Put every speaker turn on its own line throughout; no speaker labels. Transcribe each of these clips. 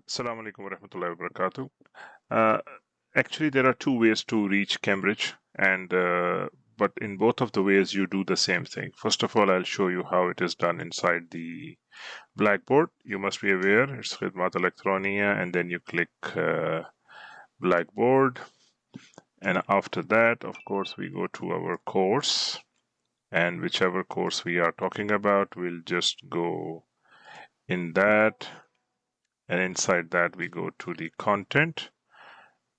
Assalamu alaikum wa rahmatullahi wa barakatuh. Uh, Actually, there are two ways to reach Cambridge, and but in both of the ways, you do the same thing. First of all, I'll show you how it is done inside the Blackboard. You must be aware it's Khidmat Electronia, and then you click Blackboard, and after that, of course, we go to our course, and whichever course we are talking about, we'll just go in that, and inside that, we go to the content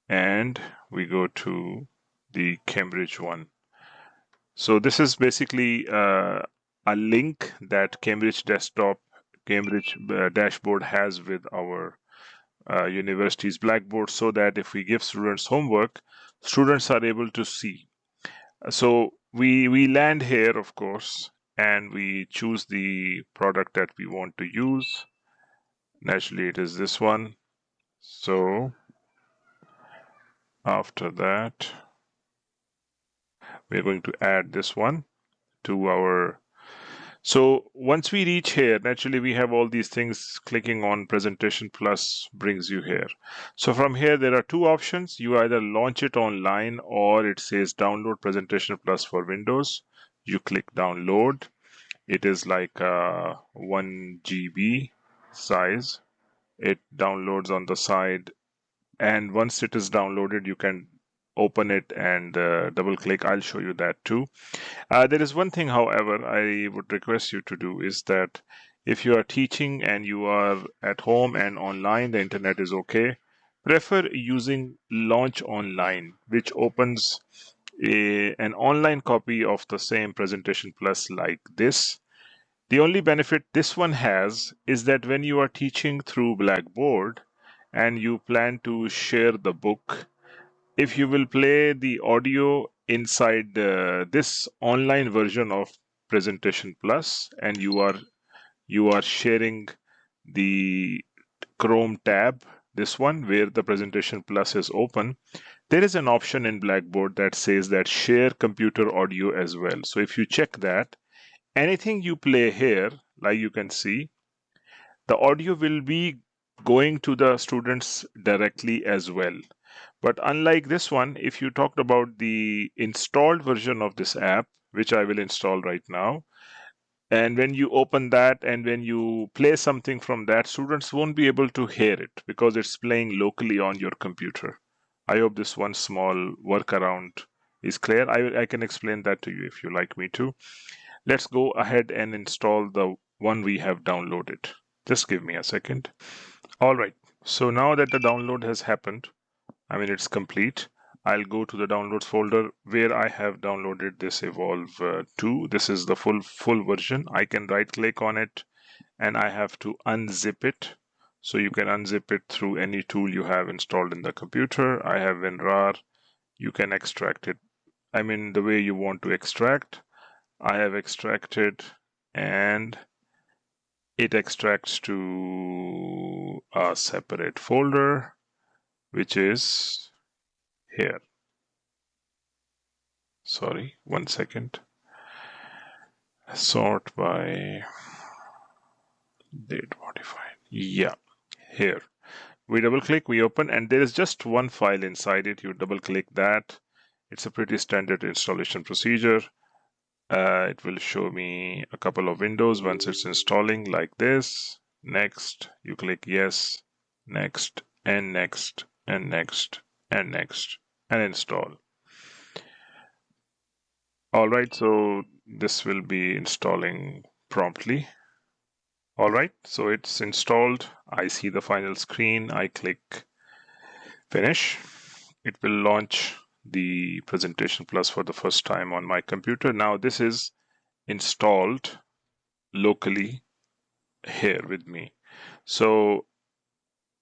and we go to the Cambridge one. So this is basically a link that Cambridge Desktop, Cambridge Dashboard has with our university's Blackboard, so that if we give students homework, students are able to see. So we land here, of course, and we choose the product that we want to use. Naturally, it is this one. So after that, we're going to add this one to our. So once we reach here, naturally we have all these things. Clicking on Presentation Plus brings you here. So from here, there are two options. You either launch it online, or it says download Presentation Plus for Windows. You click download. It is like 1 GB size. It downloads on the side, and once it is downloaded, you can open it and double click. I'll show you that too. There is one thing, however, I would request you to do is that if you are teaching and you are at home and online, the internet is okay, prefer using Launch Online, which opens an online copy of the same Presentation Plus like this. The only benefit this one has is that when you are teaching through Blackboard and you plan to share the book, if you will play the audio inside this online version of Presentation Plus, and you are sharing the Chrome tab, this one where the Presentation Plus is open, there is an option in Blackboard that says that share computer audio as well. So if you check that, anything you play here, like you can see, the audio will be going to the students directly as well. But unlike this one, if you talked about the installed version of this app, which I will install right now, and when you open that and when you play something from that, students won't be able to hear it because it's playing locally on your computer. I hope this one small workaround is clear. I can explain that to you if you like me to. Let's go ahead and install the one we have downloaded. Just give me a second. All right. So now that the download has happened, it's complete. I'll go to the downloads folder where I have downloaded this Evolve 2. This is the full version. I can right click on it and I have to unzip it. So you can unzip it through any tool you have installed in the computer. I have WinRAR. You can extract it. The way you want to extract. I have extracted, and it extracts to a separate folder, which is here. Sorry, 1 second. Sort by date modified. Yeah, here. We double click, we open, and there is just one file inside it. You double click that. It's a pretty standard installation procedure. It will show me a couple of windows once it's installing, like this. Next, you click yes, next, and next, and next, and next, and install. All right, so this will be installing promptly. All right, so it's installed. I see the final screen. I click finish. It will launch the Presentation Plus for the first time on my computer. Now this is installed locally here with me. So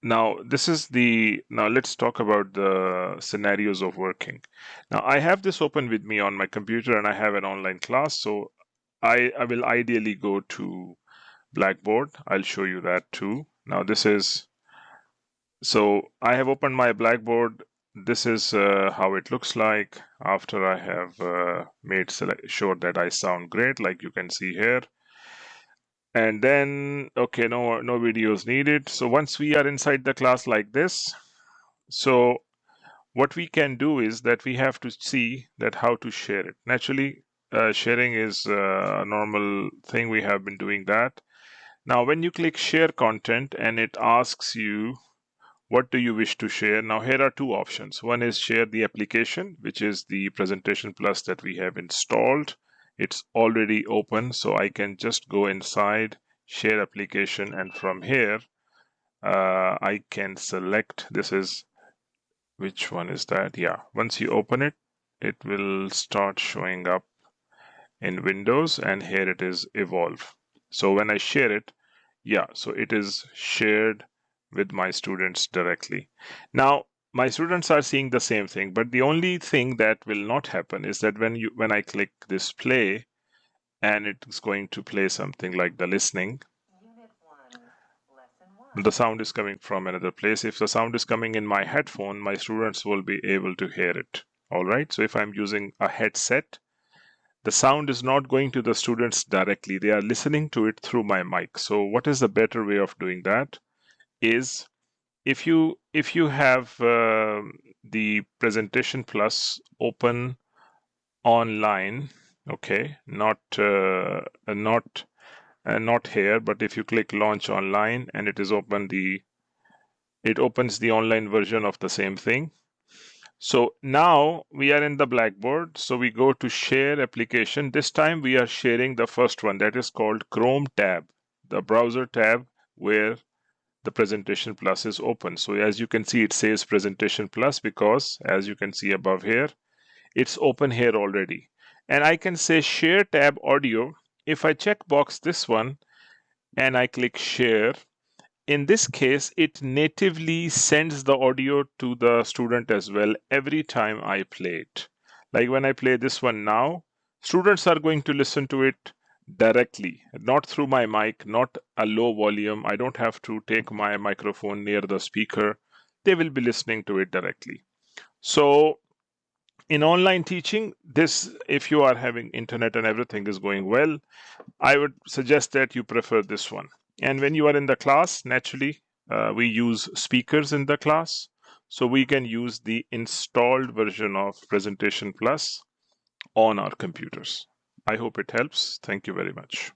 now let's talk about the scenarios of working. Now I have this open with me on my computer and I have an online class. So I will ideally go to Blackboard. I'll show you that too. Now so I have opened my Blackboard. This is how it looks like after I have made sure that I sound great, like you can see here. And then, okay, no videos needed. So once we are inside the class like this, so what we can do is that we have to see that how to share it. Naturally, sharing is a normal thing. We have been doing that. Now, when you click share content and it asks you, what do you wish to share? Now, here are two options. One is share the application, which is the Presentation Plus that we have installed. It's already open, so I can just go inside, share application, and from here, I can select, this is, which one is that? Yeah, once you open it, it will start showing up in Windows, and here it is Evolve. So when I share it, yeah, so it is shared with my students directly. Now, my students are seeing the same thing, but the only thing that will not happen is that when I click this play, and it's going to play something like the listening, the sound is coming from another place. If the sound is coming in my headphone, my students will be able to hear it. All right. So if I'm using a headset, the sound is not going to the students directly. They are listening to it through my mic. So what is the better way of doing that is if you have the Presentation Plus open online, okay, not here, but if you click launch online and it is open, it opens the online version of the same thing. So now we are in the Blackboard. So we go to share application. This time we are sharing the first one, that is called Chrome tab, the browser tab where the Presentation Plus is open. So as you can see, it says Presentation Plus because as you can see above here, it's open here already. And I can say share tab audio. If I check box this one and I click share, in this case, it natively sends the audio to the student as well every time I play it. Like when I play this one now, students are going to listen to it directly, not through my mic, not a low volume. I don't have to take my microphone near the speaker. They will be listening to it directly. So in online teaching, this, if you are having internet and everything is going well, I would suggest that you prefer this one. And when you are in the class, naturally, we use speakers in the class. So we can use the installed version of Presentation Plus on our computers. I hope it helps. Thank you very much.